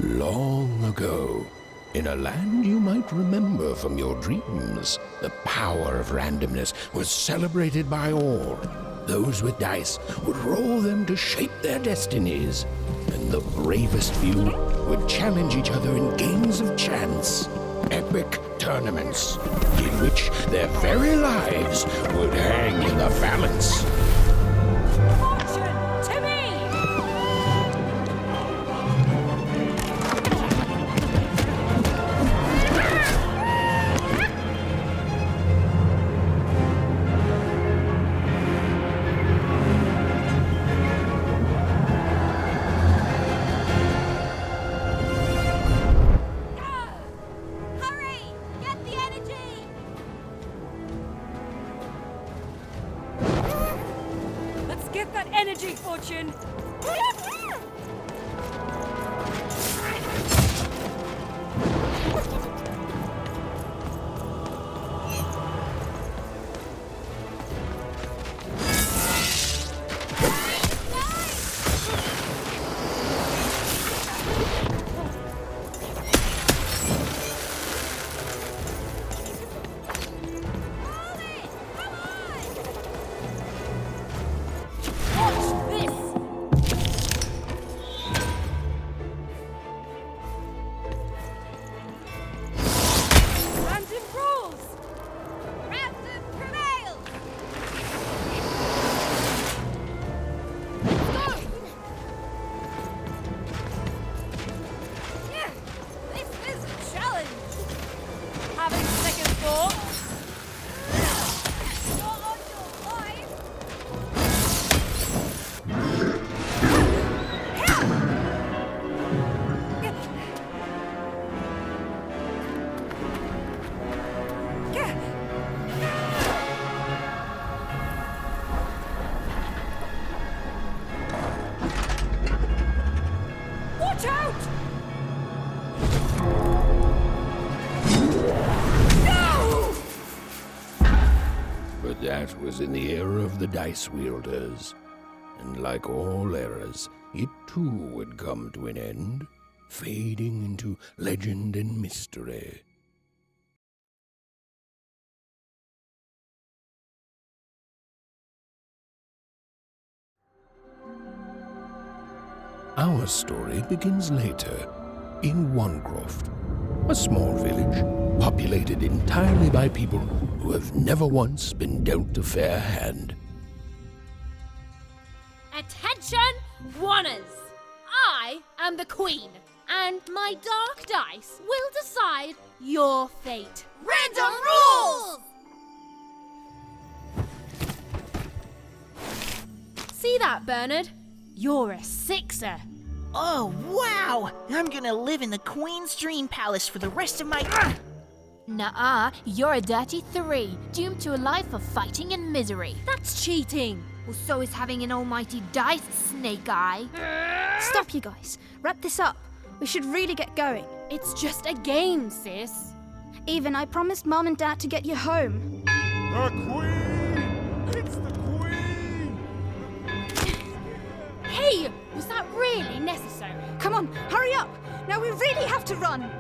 Long ago, in a land you might remember from your dreams, the power of randomness was celebrated by all. Those with dice would roll them to shape their destinies, and the bravest few would challenge each other in games of chance, epic tournaments, in which their very lives would hang in the balance. Get that energy, Fortune! But that was in the era of the dice wielders, and like all eras, it too would come to an end, fading into legend and mystery. Our story begins later, in Wanecroft, a small village populated entirely by people who have never once been dealt a fair hand. Attention, Wanners! I am the Queen, and my dark dice will decide your fate. Random rules! See that, Bernard? You're a sixer. Oh, wow! I'm gonna live in the Queen's Dream Palace for the rest of my... Nuh-uh, you're a dirty 3, doomed to a life of fighting and misery. That's cheating. Well, so is having an almighty dice, Snake Eye. Stop, you guys. Wrap this up. We should really get going. It's just a game, sis. Even I promised Mom and Dad to get you home. The Queen! It's the Queen! Hey, was that really necessary? Come on, hurry up! Now we really have to run!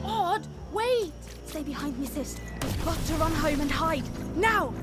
Odd, wait! Stay behind me, sis. We've got to run home and hide. Now!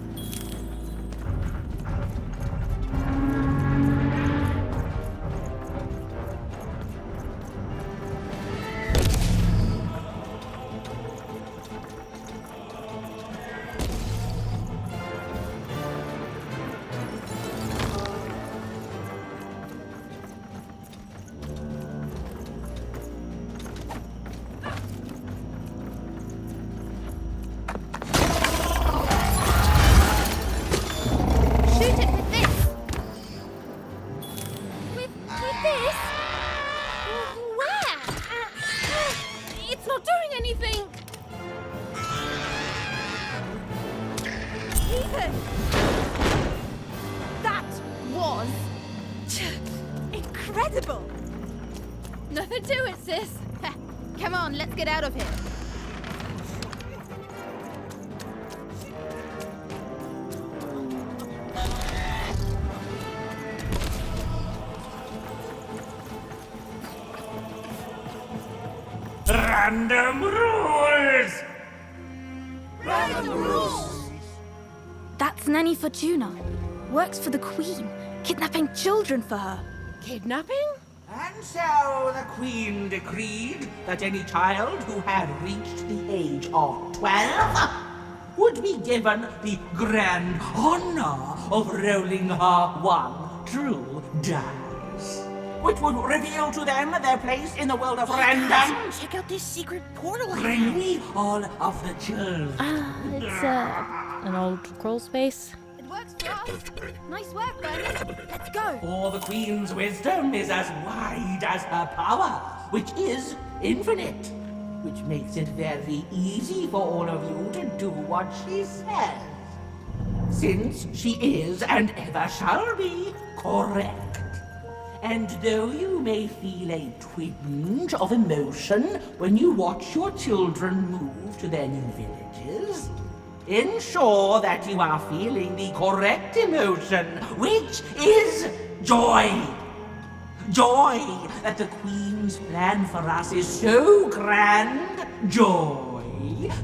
incredible! Nothing to it, sis. Come on, let's get out of here. Random rules! That's Nanny Fortuna. Works for the Queen, kidnapping children for her. Kidnapping? And so the Queen decreed that any child who had reached the age of 12 would be given the grand honor of rolling her one true dice, which would reveal to them their place in the world of random. Check out this secret portal I Bring found. me all of the children. It's an old crawl space. It works for us. Nice work, Bernie. Let's go. For the Queen's wisdom is as wide as her power, which is infinite, which makes it very easy for all of you to do what she says, since she is and ever shall be correct. And though you may feel a twinge of emotion when you watch your children move to their new villages, ensure that you are feeling the correct emotion, which is joy. Joy that the Queen's plan for us is so grand. Joy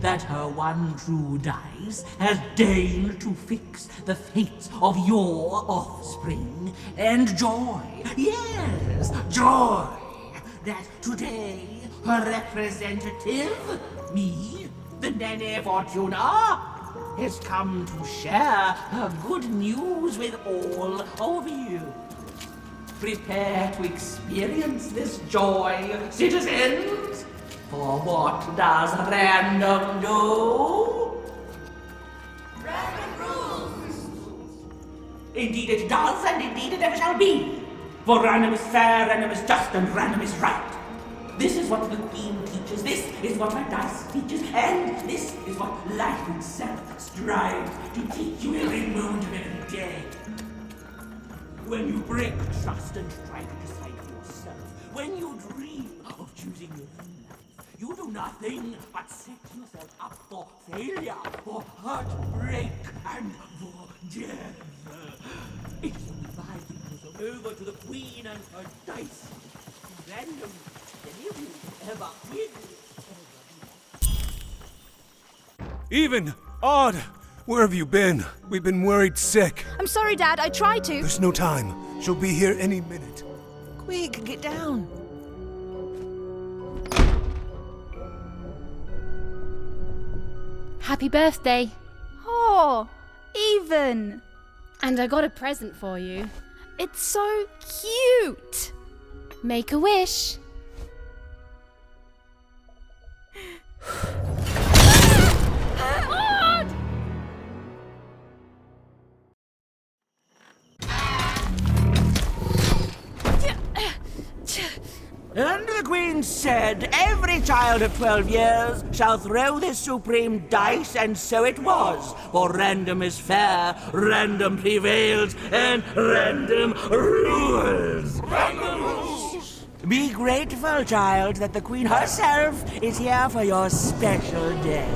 that her one true dice has deigned to fix the fates of your offspring. And joy, yes, joy that today her representative, me, the Nene Fortuna, has come to share her good news with all of you. Prepare to experience this joy, citizens. For what does random do? Random rules! Indeed it does, and indeed it ever shall be. For random is fair, random is just, and random is right. This is what the Queen teaches, this is what her dice teaches, and this is what life itself strives to teach you every moment of every day. When you break trust and try to decide for yourself, when you dream of choosing your own life, you do nothing but set yourself up for failure, for heartbreak, and for death. It is only by giving yourself over to the Queen and her dice, random, that you will ever win. Even! Odd! Where have you been? We've been worried sick. I'm sorry, Dad. I tried to. There's no time. She'll be here any minute. Quick, get down. Happy birthday. Oh, Even. And I got a present for you. It's so cute. Make a wish. And the Queen said, every child of 12 years shall throw this supreme dice, and so it was. For random is fair, random prevails, and random rules. Random rules! Be grateful, child, that the Queen herself is here for your special day.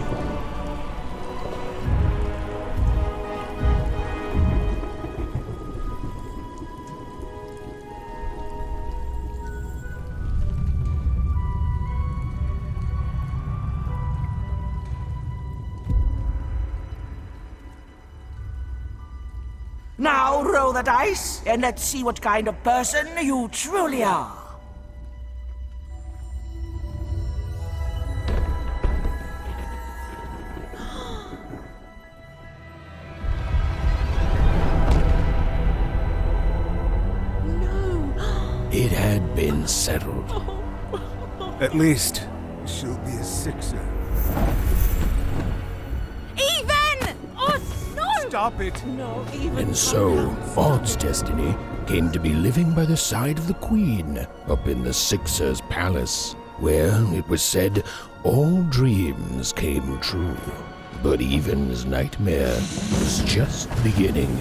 Now roll the dice, and let's see what kind of person you truly are. It had been settled. At least, she'll be a sixer. Even! Oh, no! Stop it! And so, Odd's destiny came to be living by the side of the Queen up in the Sixer's palace, where, it was said, all dreams came true. But Even's nightmare was just beginning.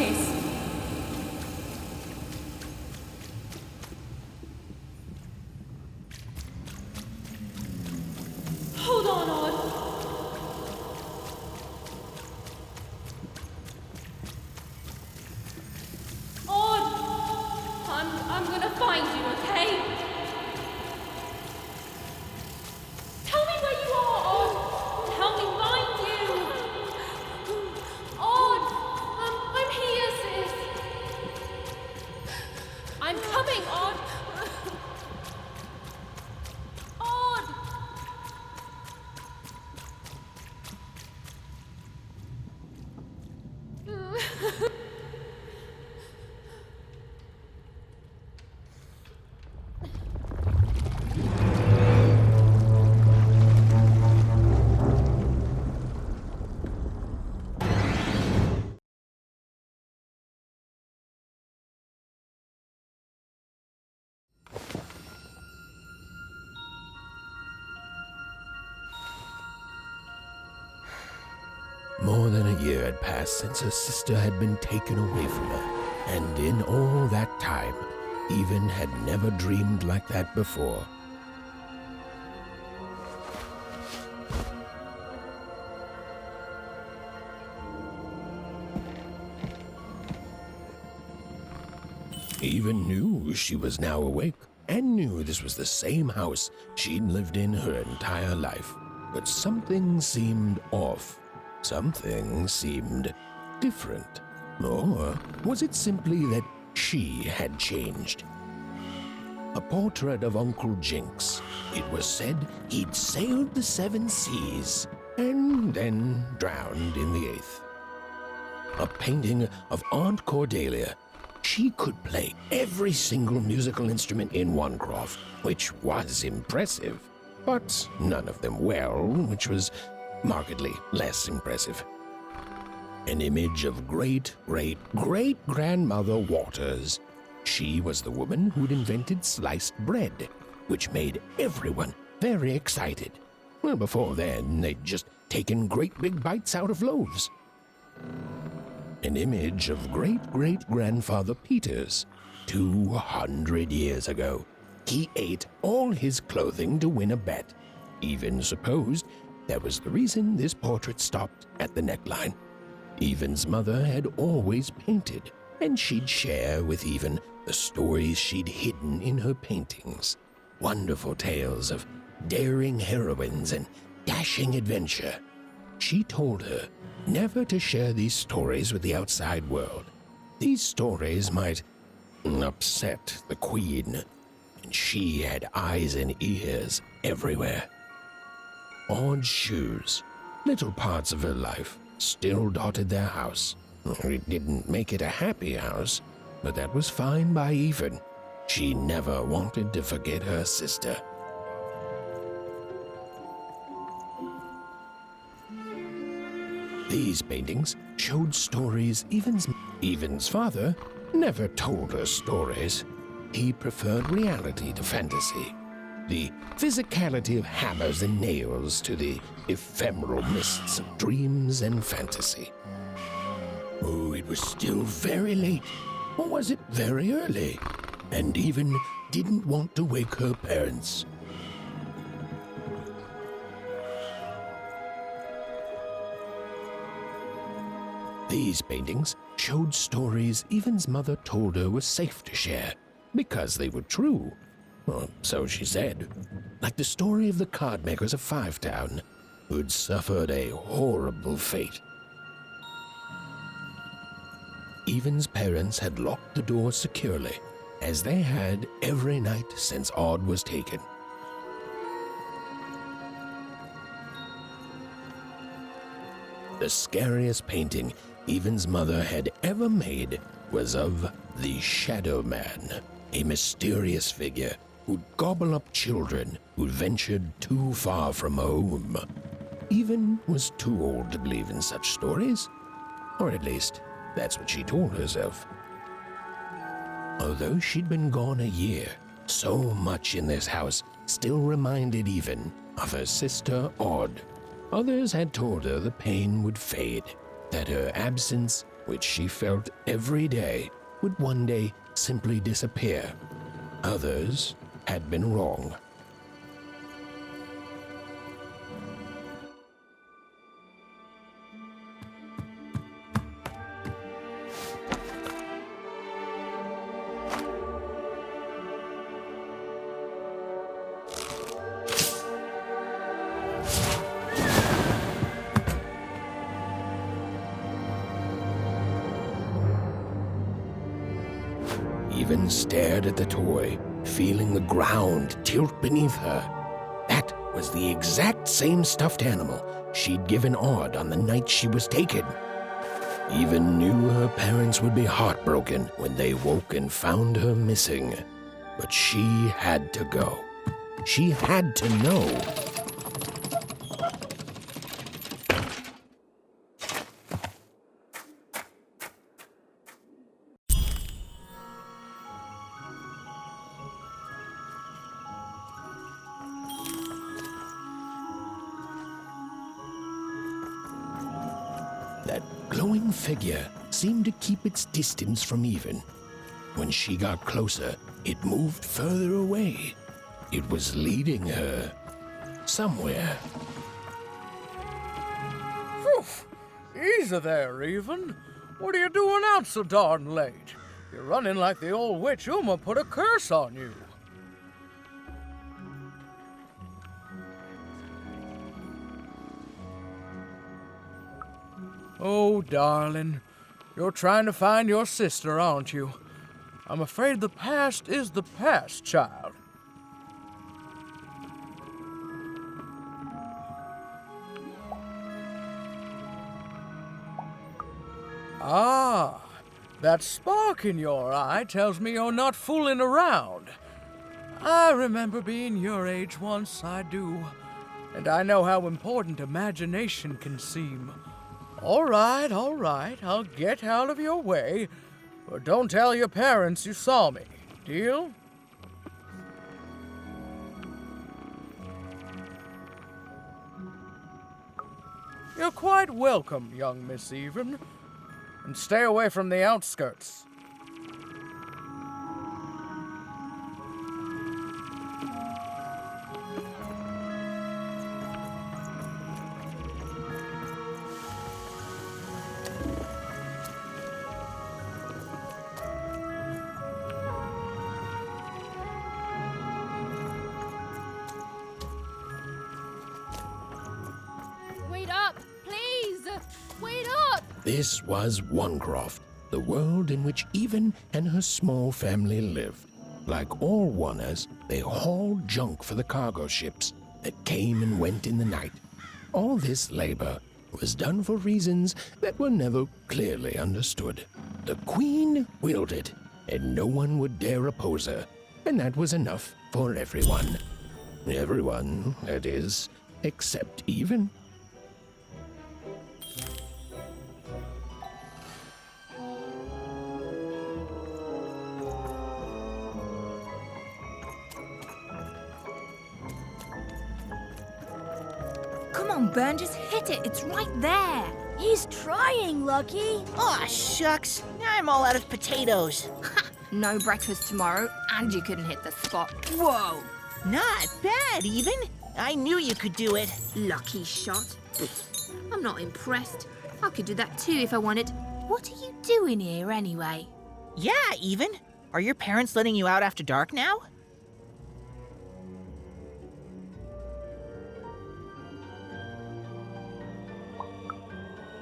sis. Hold on, Odd. Odd! I'm gonna find you, okay? Tell me where you are, Odd! Help me find you! Odd! I'm here, sis! I'm coming, Odd! Odd! More than a year had passed since her sister had been taken away from her, and in all that time, Even had never dreamed like that before. Even knew she was now awake, and knew this was the same house she'd lived in her entire life. But something seemed off. Something seemed different. Or was it simply that she had changed? A portrait of Uncle Jinx. It was said he'd sailed the 7 seas and then drowned in the 8th. A painting of Aunt Cordelia. She could play every single musical instrument in Onecroft, which was impressive, but none of them well, which was markedly less impressive. An image of great-great-great-grandmother Waters. She was the woman who'd invented sliced bread, which made everyone very excited. Well, before then, they'd just taken great big bites out of loaves. An image of great-great-grandfather Peters. 200 years ago, he ate all his clothing to win a bet. Even supposed that was the reason this portrait stopped at the neckline. Even's mother had always painted, and she'd share with Even the stories she'd hidden in her paintings. Wonderful tales of daring heroines and dashing adventure. She told her never to share these stories with the outside world. These stories might upset the Queen, and she had eyes and ears everywhere. Odd shoes, little parts of her life, still dotted their house. It didn't make it a happy house, but that was fine by Even. She never wanted to forget her sister. These paintings showed stories Even's father never told her stories. He preferred reality to fantasy, the physicality of hammers and nails to the ephemeral mists of dreams and fantasy. Oh, it was still very late, or was it very early? And Even didn't want to wake her parents. These paintings showed stories Even's mother told her were safe to share, because they were true. Or so she said. Like the story of the card makers of Fivetown, who'd suffered a horrible fate. Even's parents had locked the door securely, as they had every night since Odd was taken. The scariest painting Even's mother had ever made was of the Shadow Man, a mysterious figure who'd gobble up children who'd ventured too far from home. Even was too old to believe in such stories, or at least that's what she told herself. Although she'd been gone a year, so much in this house still reminded Even of her sister Odd. Others had told her the pain would fade, that her absence which she felt every day would one day simply disappear. Others had been wrong. Even stared at the toy, feeling the ground tilt beneath her. That was the exact same stuffed animal she'd given Odd on the night she was taken. Even knew her parents would be heartbroken when they woke and found her missing. But she had to go. She had to know. That glowing figure seemed to keep its distance from Even. When she got closer, it moved further away. It was leading her somewhere. Phew! Easy there, Even. What are you doing out so darn late? You're running like the old witch Uma put a curse on you. Oh, darling, you're trying to find your sister, aren't you? I'm afraid the past is the past, child. Ah, that spark in your eye tells me you're not fooling around. I remember being your age once, I do. And I know how important imagination can seem. All right, I'll get out of your way. But don't tell your parents you saw me. Deal? You're quite welcome, young Miss Even. And stay away from the outskirts. Wait up, please! Wait up! This was Onecroft, the world in which Even and her small family lived. Like all Oners, they hauled junk for the cargo ships that came and went in the night. All this labor was done for reasons that were never clearly understood. The Queen willed it, and no one would dare oppose her, and that was enough for everyone. Everyone, that is, except Even. Come on, Burn, just hit it. It's right there. He's trying, Lucky. Aw, shucks. Now I'm all out of potatoes. No breakfast tomorrow, and you couldn't hit the spot. Whoa! Not bad, Even. I knew you could do it. Lucky shot. I'm not impressed. I could do that too if I wanted. What are you doing here anyway? Yeah, Even. Are your parents letting you out after dark now?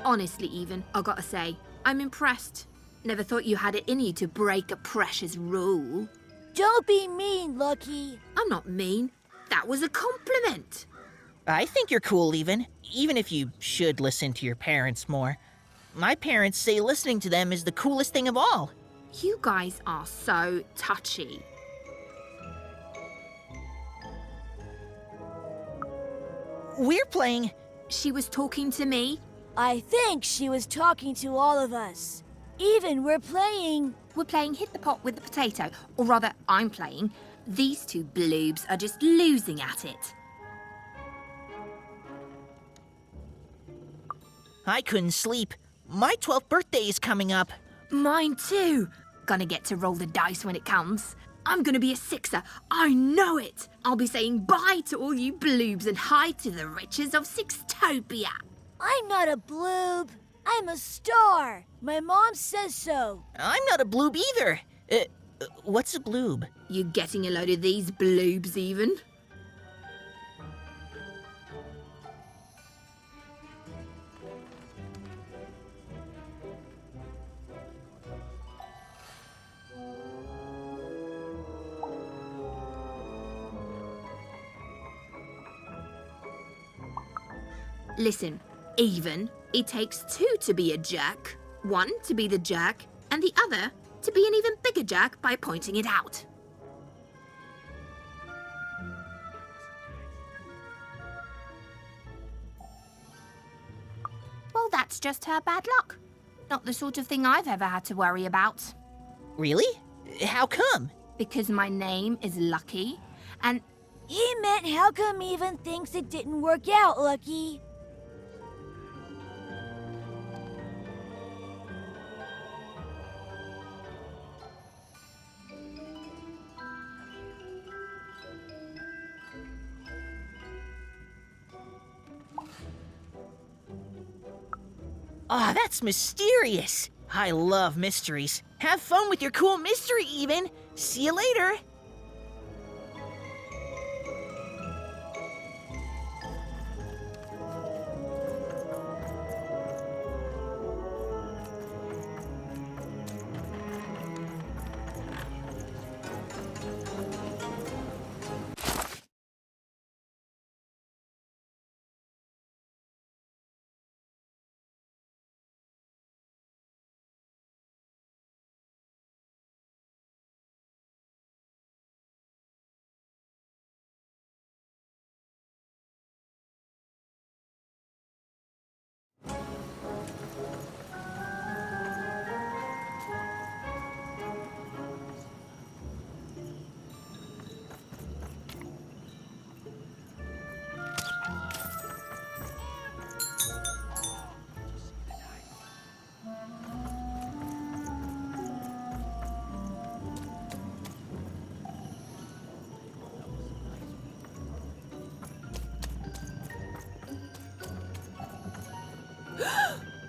Honestly, Even, I gotta say, I'm impressed. Never thought you had it in you to break a precious rule. Don't be mean, Lucky. I'm not mean. That was a compliment. I think you're cool, even if you should listen to your parents more. My parents say listening to them is the coolest thing of all. You guys are so touchy. We're playing... She was talking to me. I think she was talking to all of us. Even we're playing... We're playing Hit the Pot with the Potato. Or rather, I'm playing. These two bloobs are just losing at it. I couldn't sleep. My 12th birthday is coming up. Mine too. Gonna get to roll the dice when it comes. I'm gonna be a sixer. I know it. I'll be saying bye to all you bloobs and hi to the riches of Sixtopia. I'm not a bloob. I'm a star. My mom says so. I'm not a bloob either. What's a bloob? You getting a load of these bloobs even? Listen, even, it takes two to be a jerk. One to be the jerk, and the other to be an even bigger jerk by pointing it out. Well, that's just her bad luck. Not the sort of thing I've ever had to worry about. Really? How come? Because my name is Lucky, and... He meant how come even thinks it didn't work out, Lucky? Ah, that's mysterious. I love mysteries. Have fun with your cool mystery, Even. See you later.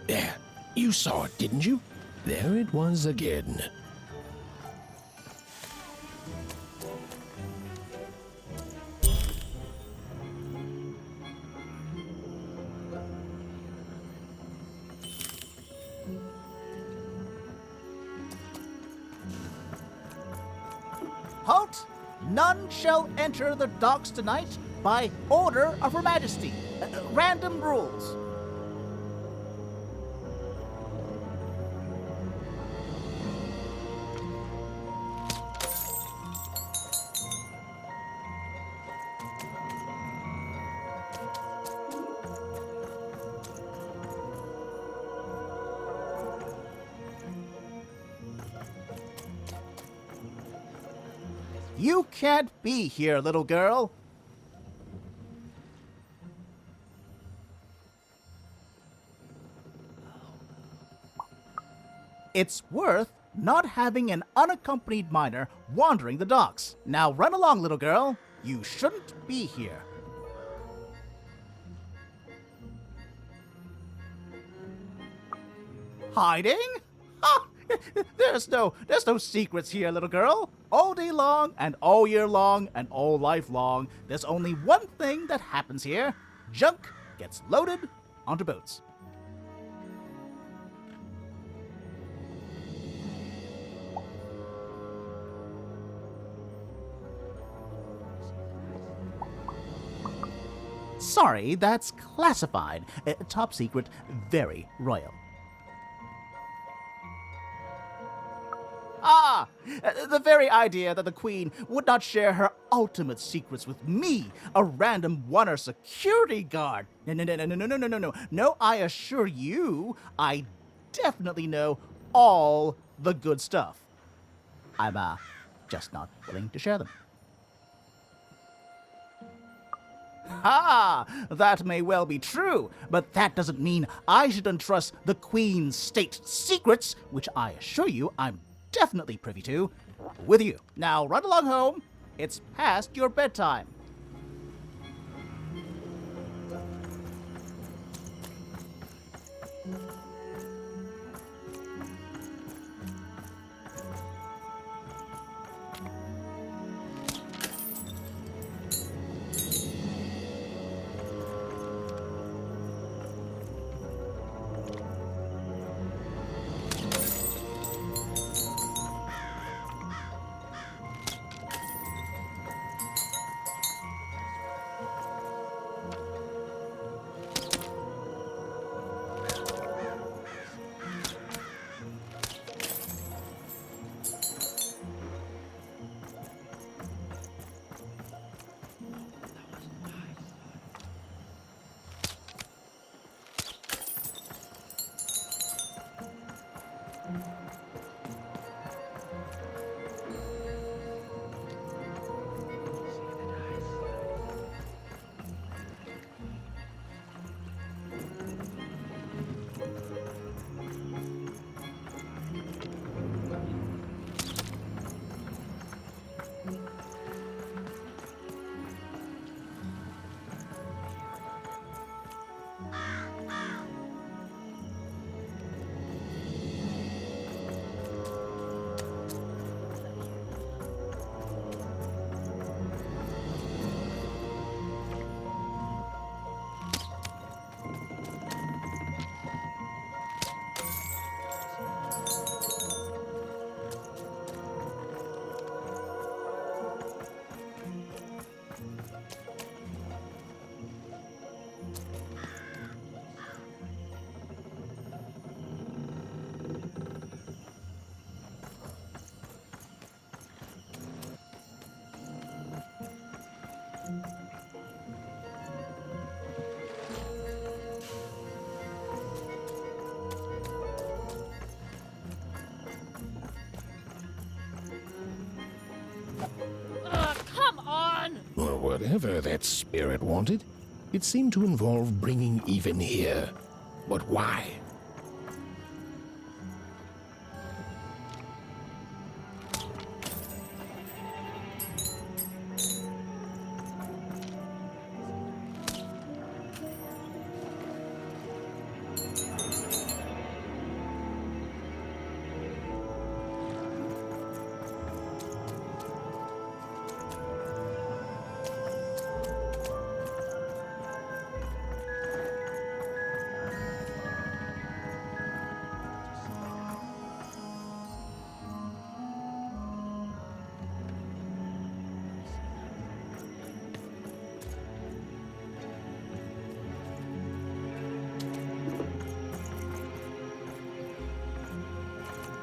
There, you saw it, didn't you? There it was again. Halt! None shall enter the docks tonight by order of Her Majesty. Random rules. You can't be here, little girl. It's worth not having an unaccompanied minor wandering the docks. Now run along, little girl. You shouldn't be here. Hiding? Ha! There's no secrets here, little girl. All day long and all year long and all life long, there's only one thing that happens here. Junk gets loaded onto boats. Sorry, that's classified. Top secret, very royal. Ah! The very idea that the Queen would not share her ultimate secrets with me, a random one-er security guard. No. No, I assure you, I definitely know all the good stuff. I'm, just not willing to share them. Ha! That may well be true, but that doesn't mean I should entrust the Queen's state secrets, which I assure you I'm definitely privy to, with you. Now run along home. It's past your bedtime. Come on! Or whatever that spirit wanted, it seemed to involve bringing Even here. But why?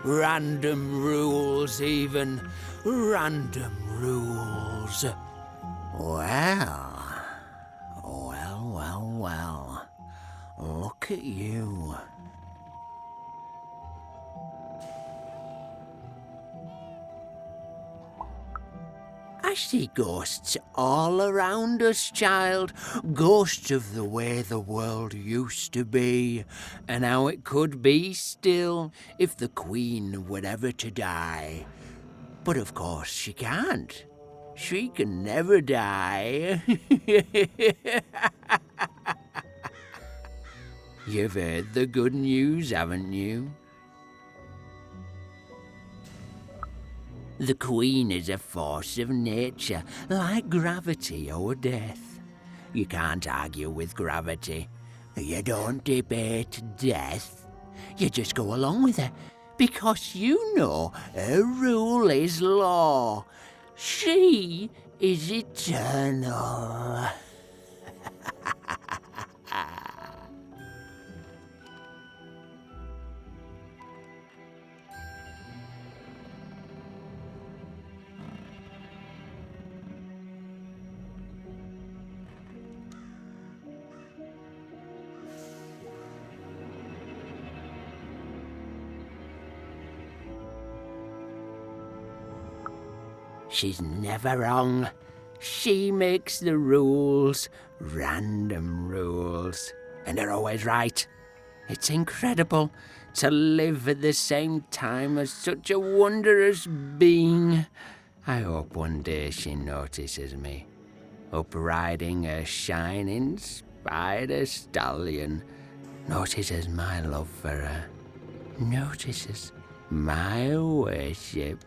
Random rules, even. Random rules. Well. Look at you. I see ghosts all around us, child. Ghosts of the way the world used to be, and how it could be still if the Queen were ever to die. But of course she can't. She can never die. You've heard the good news, haven't you? The Queen is a force of nature, like gravity or death. You can't argue with gravity. You don't debate death. You just go along with her, because you know her rule is law. She is eternal. She's never wrong. She makes the rules, random rules, and they're always right. It's incredible to live at the same time as such a wondrous being. I hope one day she notices me, up riding a shining spider stallion, notices my love for her, notices my worship.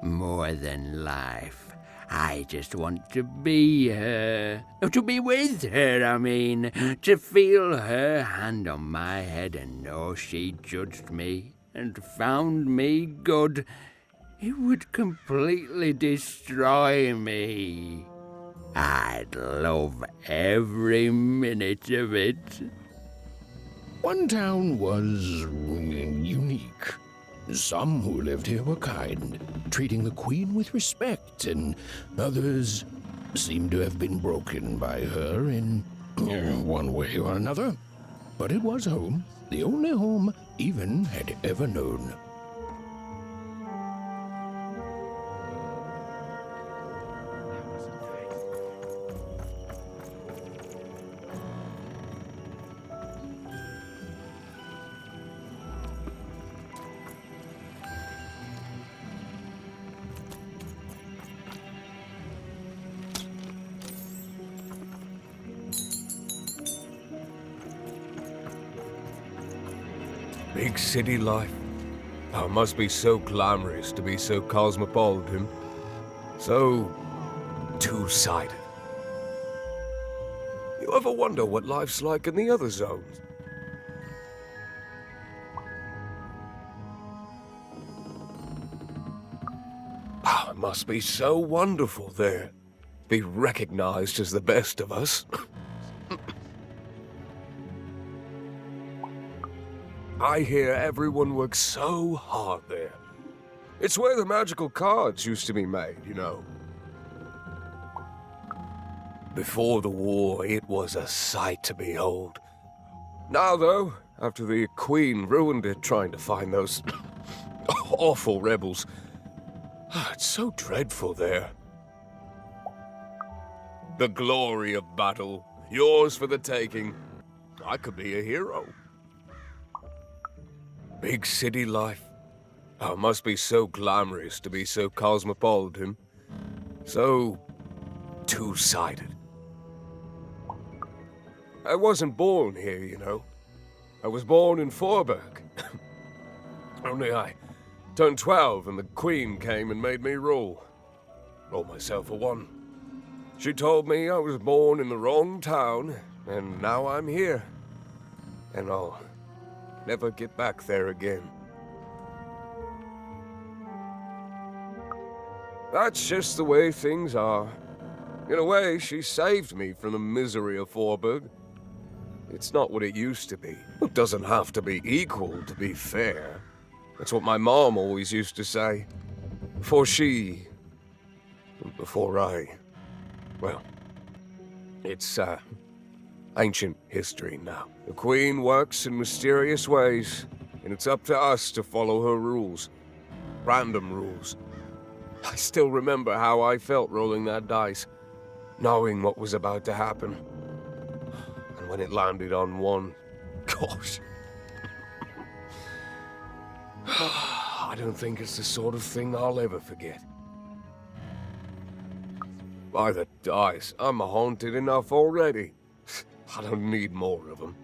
More than life. I just want to be her. To be with her, I mean. To feel her hand on my head and know she judged me and found me good. It would completely destroy me. I'd love every minute of it. One town was unique. Some who lived here were kind, treating the queen with respect, and others seemed to have been broken by her in one way or another. But it was home, the only home Even had ever known. Big city life. Oh, it must be so glamorous to be so cosmopolitan. So two-sided. You ever wonder what life's like in the other zones? Oh, it must be so wonderful there. Be recognized as the best of us. I hear everyone works so hard there. It's where the magical cards used to be made, you know. Before the war, it was a sight to behold. Now, though, after the Queen ruined it trying to find those awful rebels, it's so dreadful there. The glory of battle, yours for the taking. I could be a hero. Big city life. Oh, it must be so glamorous to be so cosmopolitan. So two-sided. I wasn't born here, you know. I was born in Forberg. Only I turned 12 and the Queen came and made me rule. Roll myself a one. She told me I was born in the wrong town, and now I'm here. And I'll never get back there again. That's just the way things are. In a way, she saved me from the misery of Forberg. It's not what it used to be. It doesn't have to be equal to be fair. That's what my mom always used to say. Before I... Well, it's, ancient history now. The Queen works in mysterious ways, and it's up to us to follow her rules. Random rules. I still remember how I felt rolling that dice, knowing what was about to happen. And when it landed on one, gosh. I don't think it's the sort of thing I'll ever forget. By the dice, I'm haunted enough already. I don't need more of them.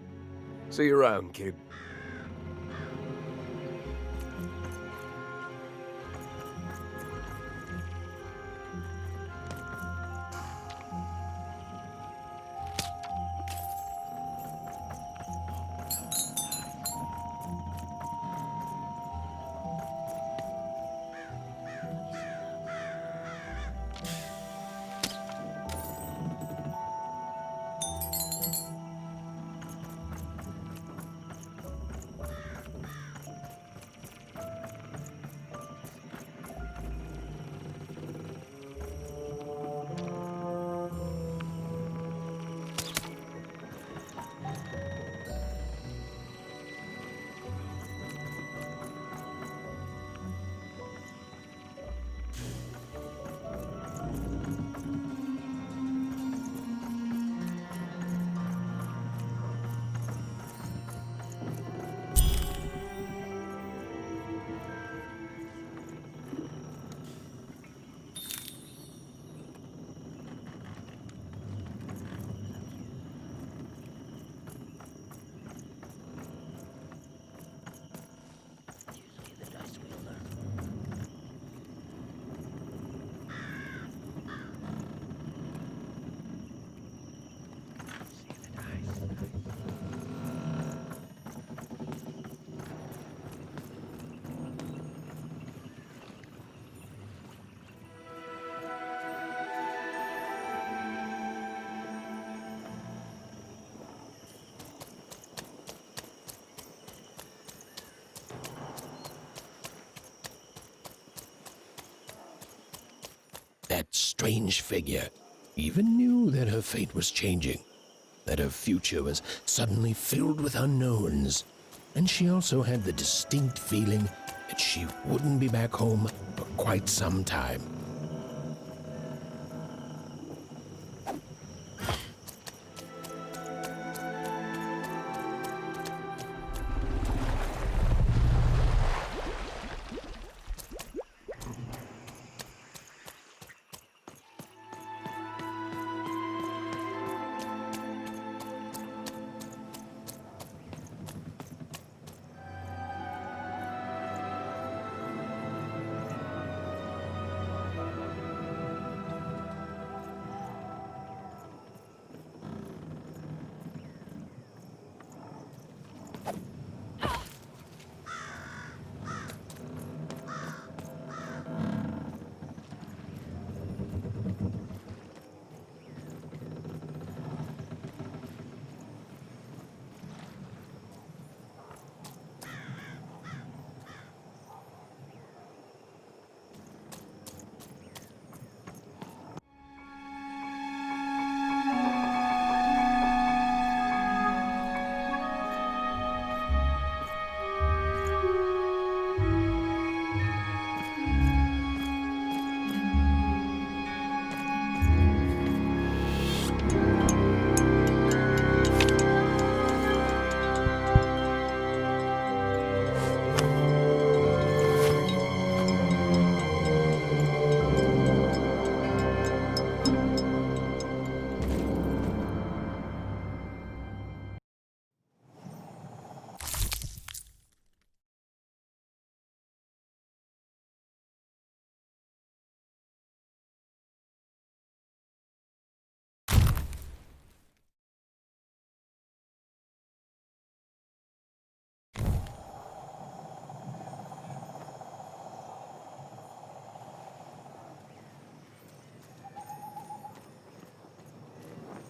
See you around, kid. strange figure, even knew that her fate was changing, that her future was suddenly filled with unknowns, and she also had the distinct feeling that she wouldn't be back home for quite some time.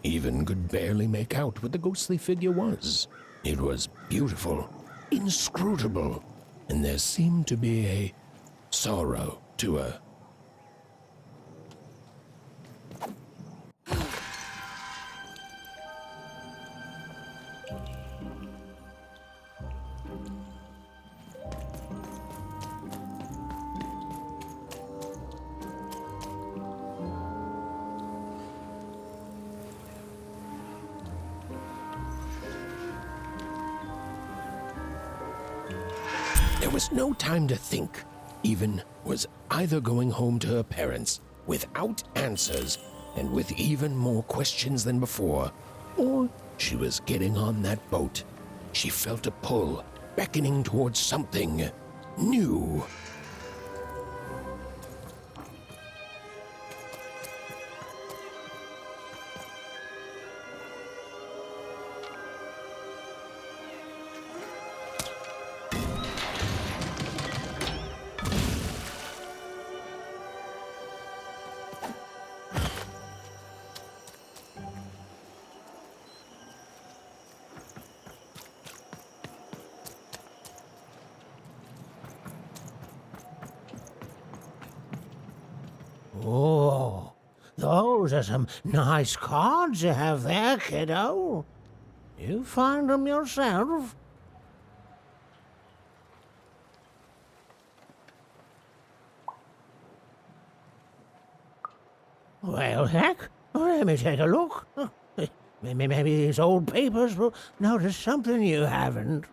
Even could barely make out what the ghostly figure was. It was beautiful, inscrutable, and there seemed to be a sorrow to her. There was no time to think. Even was either going home to her parents without answers and with even more questions than before, or she was getting on that boat. She felt a pull, beckoning towards something new. Oh, those are some nice cards you have there, kiddo. You find them yourself? Well, heck, let me take a look. Maybe these old papers will notice something you haven't.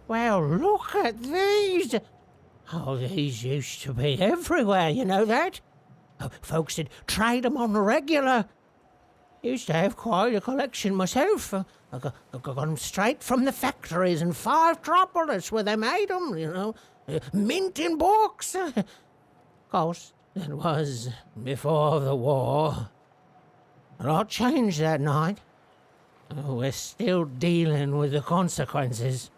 Well, look at these. Oh, these used to be everywhere, you know that? Oh, folks would trade them on the regular. Used to have quite a collection myself. I got them straight from the factories in 5 Tropolis where they made them, you know. Mint in books. Of course, that was before the war. A lot changed that night. Oh, we're still dealing with the consequences.